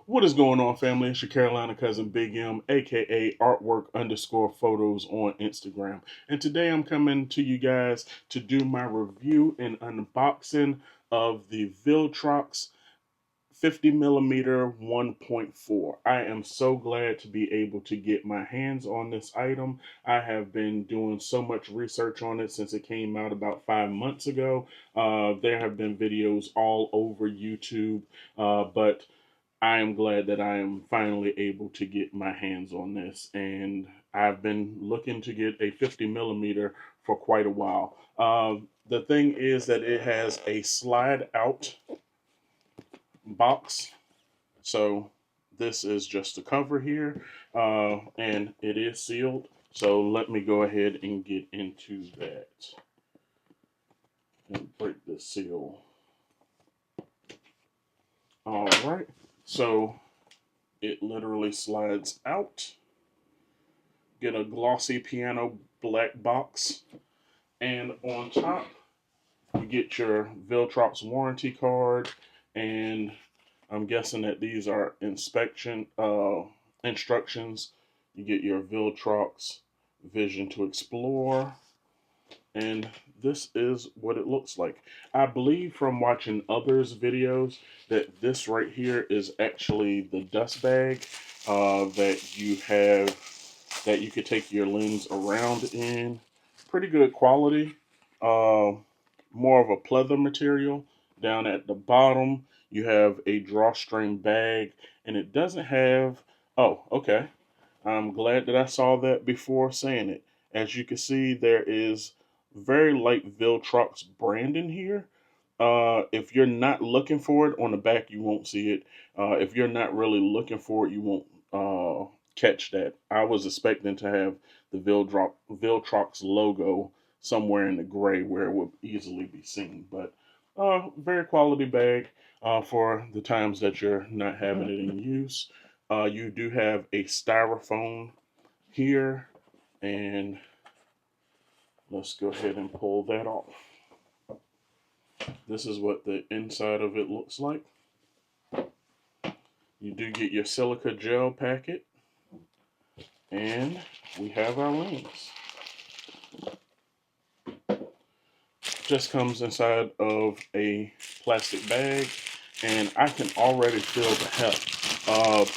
What is going on, family? It's your Carolina cousin Big M, aka artwork_photos on Instagram. And today I'm coming to you guys to do my review and unboxing of the Viltrox 50mm 1.4. I am so glad to be able to get my hands on this item. I have been doing so much research on it since it came out about 5 months ago. There have been videos all over YouTube, but I am glad that I am finally able to get my hands on this, and I've been looking to get a 50mm for quite a while. The thing is that it has a slide out box, so this is just the cover here, and it is sealed. So let me go ahead and get into that and break the seal. All right, so it literally slides out. Get a glossy piano black box, and on top you get your Viltrox warranty card, and I'm guessing that these are inspection instructions. You get your Viltrox Vision to Explore, and this is what it looks like. I believe from watching others' videos that this right here is actually the dust bag that you have, that you could take your lens around in. Pretty good quality. More of a pleather material. Down at the bottom, you have a drawstring bag, and it doesn't have. Oh, okay. I'm glad that I saw that before saying it. As you can see, there is very light Viltrox branding here. If you're not looking for it on the back, you won't see it. If you're not really looking for it, you won't catch that. I was expecting to have the Viltrox logo somewhere in the gray where it would easily be seen. But very quality bag for the times that you're not having it in use. You do have a styrofoam here, and let's go ahead and pull that off. This is what the inside of it looks like. You do get your silica gel packet, and we have our lens. Just comes inside of a plastic bag, and I can already feel the heft.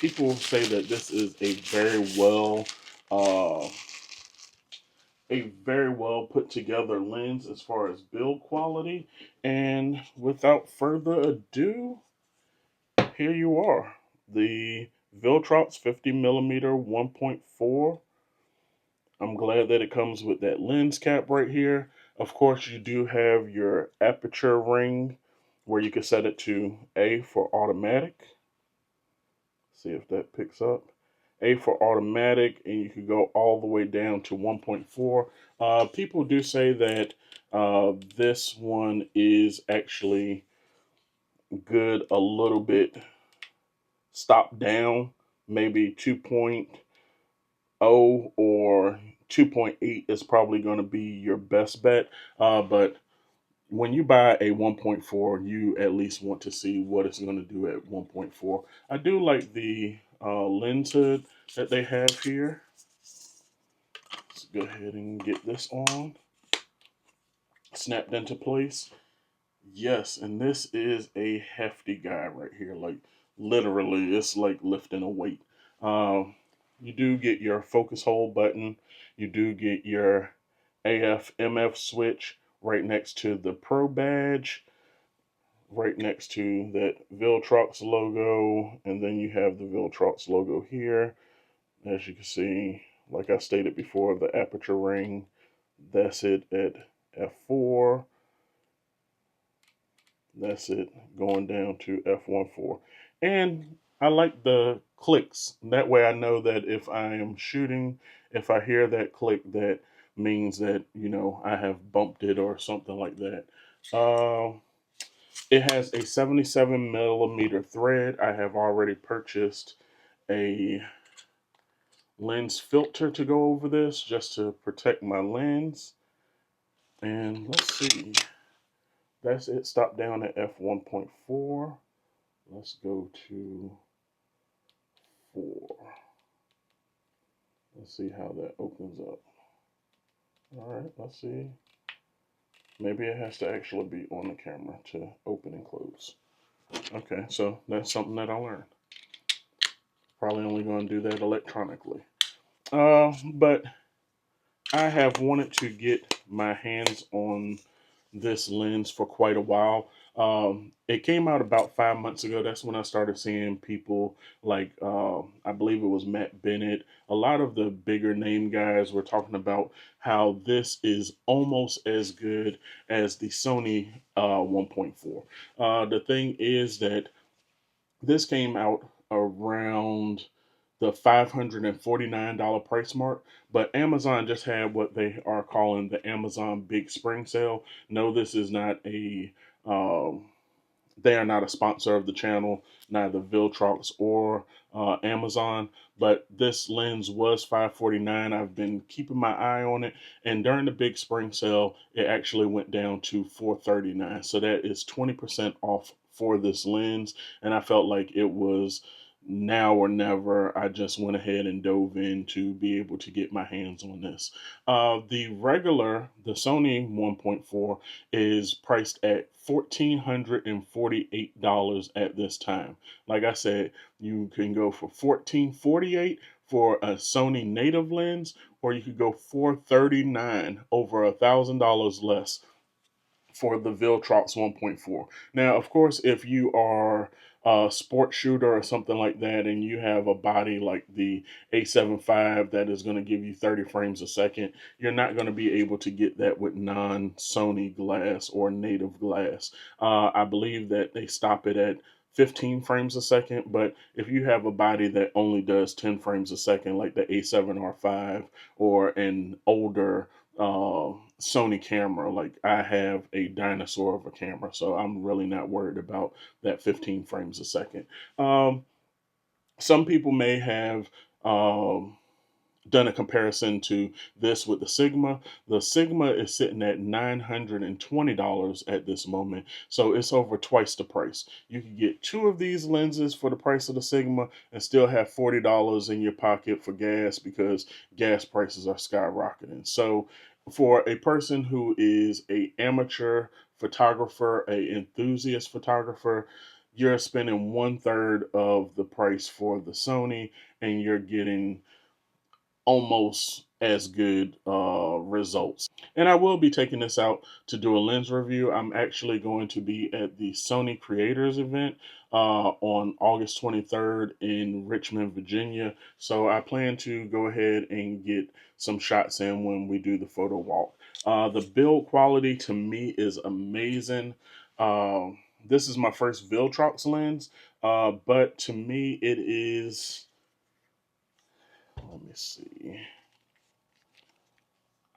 People say that this is uh, a very well put together lens as far as build quality. And without further ado, here you are, the Viltrox 50mm 1.4. I'm glad that it comes with that lens cap right here. Of course, you do have your aperture ring where you can set it to A for automatic. See if that picks up. A for automatic, and you can go all the way down to 1.4. People do say that this one is actually good a little bit stop down, maybe 2.0 or 2.8 is probably going to be your best bet. But when you buy a 1.4, you at least want to see what it's going to do at 1.4. I do like the lens hood that they have here. Let's go ahead and get this on. Snapped into place. Yes, and this is a hefty guy right here. Like, literally, it's like lifting a weight. You do get your focus hole button. You do get your AF MF switch right next to the Pro badge, right next to that Viltrox logo, and then you have the Viltrox logo here. As you can see, like I stated before, the aperture ring, that's it at f4. That's it going down to f1.4. And I like the clicks. That way I know that if I am shooting, if I hear that click, that means that, you know, I have bumped it or something like that. It has a 77mm thread. I have already purchased a lens filter to go over this just to protect my lens. And let's see. That's it. Stop down at f1.4. Let's go to Let's see how that opens up. All right, let's see. Maybe it has to actually be on the camera to open and close. Okay, so that's something that I learned. Probably only going to do that electronically. But I have wanted to get my hands on this lens for quite a while. It came out about 5 months ago. That's when I started seeing people like, I believe it was Matt Bennett. A lot of the bigger name guys were talking about how this is almost as good as the Sony 1.4. The thing is that this came out around the $549 price mark, but Amazon just had what they are calling the Amazon Big Spring Sale. No, this is not a they are not a sponsor of the channel, neither Viltrox or Amazon. But this lens was $549. I've been keeping my eye on it, and during the big spring sale, it actually went down to $439. So that is 20% off for this lens, and I felt like it was now or never. I just went ahead and dove in to be able to get my hands on this. The Sony 1.4 is priced at $1,448 at this time. Like I said, you can go for $1,448 for a Sony native lens, or you could go $439, over $1,000 less for the Viltrox 1.4. Now, of course, if you are a sports shooter or something like that, and you have a body like the A75 that is going to give you 30 frames a second, you're not going to be able to get that with non-Sony glass or native glass. I believe that they stop it at 15 frames a second, but if you have a body that only does 10 frames a second, like the A7R5 or an older Sony camera. Like, I have a dinosaur of a camera, so I'm really not worried about that 15 frames a second. Um, some people may have done a comparison to this with the Sigma. The Sigma is sitting at $920 at this moment, so it's over twice the price. You can get two of these lenses for the price of the Sigma and still have $40 in your pocket for gas, because gas prices are skyrocketing. So for a person who is a amateur photographer, a enthusiast photographer, you're spending one third of the price for the Sony, and you're getting almost as good results. And I will be taking this out to do a lens review. I'm actually going to be at the Sony Creators event on August 23rd in Richmond, Virginia. So I plan to go ahead and get some shots in when we do the photo walk. The build quality to me is amazing. This is my first Viltrox lens, but to me it is, let me see,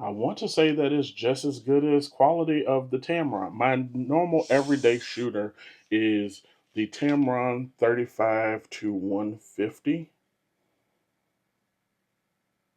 I want to say that it's just as good as quality of the Tamron. My normal everyday shooter is the Tamron 35 to 150.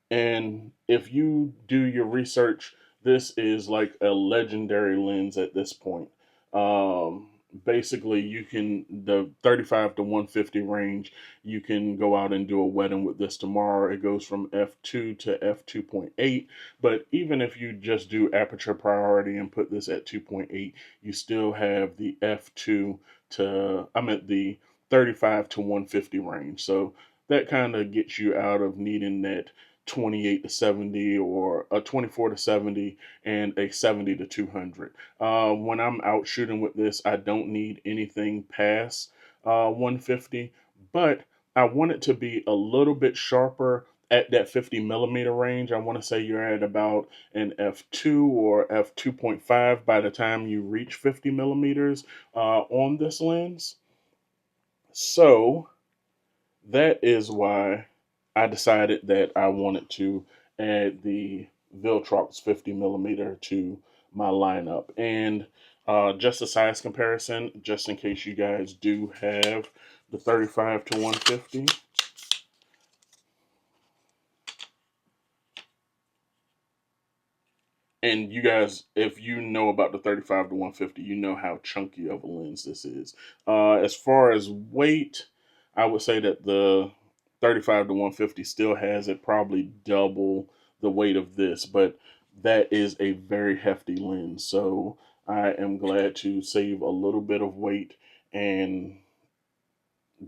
And if you do your research, this is like a legendary lens at this point. Um, Basically, you can, the 35 to 150 range, you can go out and do a wedding with this tomorrow. It goes from f2 to f2.8. But even if you just do aperture priority and put this at 2.8, you still have the f2 to, I'm at the 35 to 150 range. So that kind of gets you out of needing that 28 to 70 or a 24 to 70 and a 70 to 200. When I'm out shooting with this, I don't need anything past 150, but I want it to be a little bit sharper at that 50 millimeter range. I want to say you're at about an f2 or f2.5 by the time you reach 50 millimeters on this lens. So that is why I decided that I wanted to add the Viltrox 50 millimeter to my lineup. And just a size comparison, just in case you guys do have the 35 to 150. And you guys, if you know about the 35 to 150, you know how chunky of a lens this is. As far as weight, I would say that the 35 to 150 still has it probably double the weight of this, but that is a very hefty lens. So I am glad to save a little bit of weight and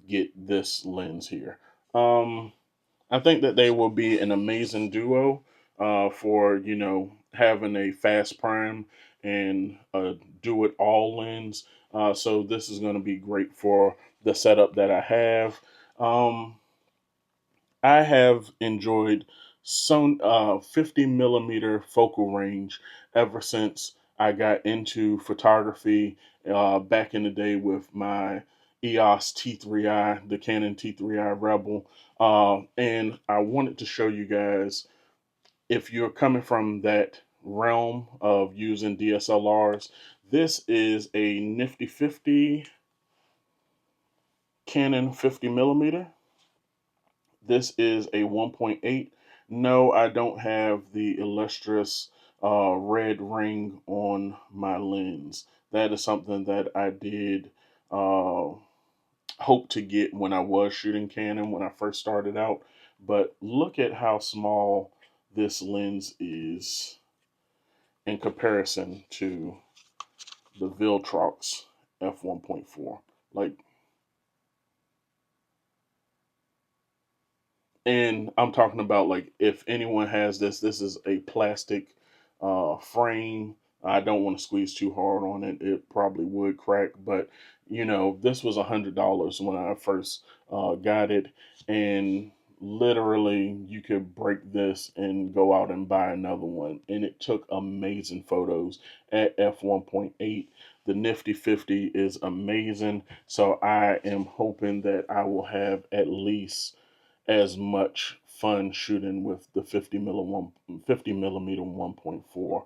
get this lens here. I think that they will be an amazing duo for, you know, having a fast prime and a do it all lens. So this is going to be great for the setup that I have. Um, I have enjoyed some 50 millimeter focal range ever since I got into photography back in the day with my EOS T3i, the Canon T3i Rebel. And I wanted to show you guys, if you're coming from that realm of using DSLRs, this is a nifty 50 Canon 50 millimeter. This is a 1.8. No, I don't have the illustrious red ring on my lens. That is something that I did hope to get when I was shooting Canon when I first started out. But look at how small this lens is in comparison to the Viltrox f1.4. Like, and I'm talking about, like, if anyone has this, this is a plastic frame. I don't want to squeeze too hard on it. It probably would crack, but you know, this was $100 when I first got it, and literally you could break this and go out and buy another one. And it took amazing photos at f1.8. The Nifty 50 is amazing. So I am hoping that I will have at least as much fun shooting with the 50 millimeter 1.4.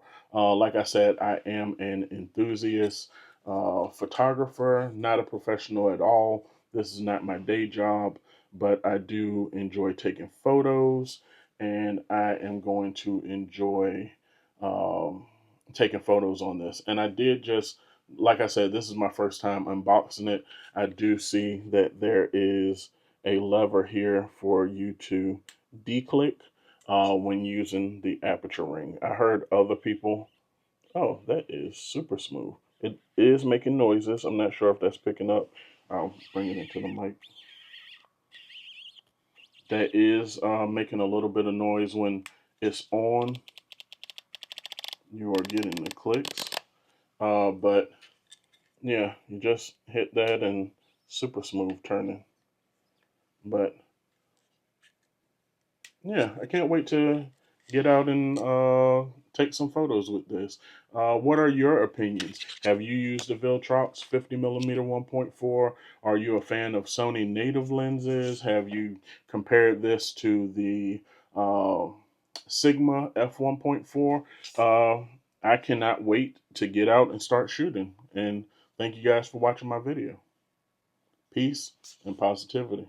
Like I said, I am an enthusiast photographer, not a professional at all. This is not my day job, but I do enjoy taking photos, and I am going to enjoy um, taking photos on this. And I did just, like I said, this is my first time unboxing it. I do see that there is a lever here for you to declick when using the aperture ring. I heard other people, oh, that is super smooth. It is making noises. I'm not sure if that's picking up. I'll bring it into the mic. That is making a little bit of noise when it's on. You are getting the clicks. But yeah, you just hit that and super smooth turning. But yeah, I can't wait to get out and take some photos with this. What are your opinions? Have you used the Viltrox 50 millimeter 1.4? Are you a fan of Sony native lenses? Have you compared this to the Sigma f1.4? I cannot wait to get out and start shooting. And thank you guys for watching my video. Peace and positivity.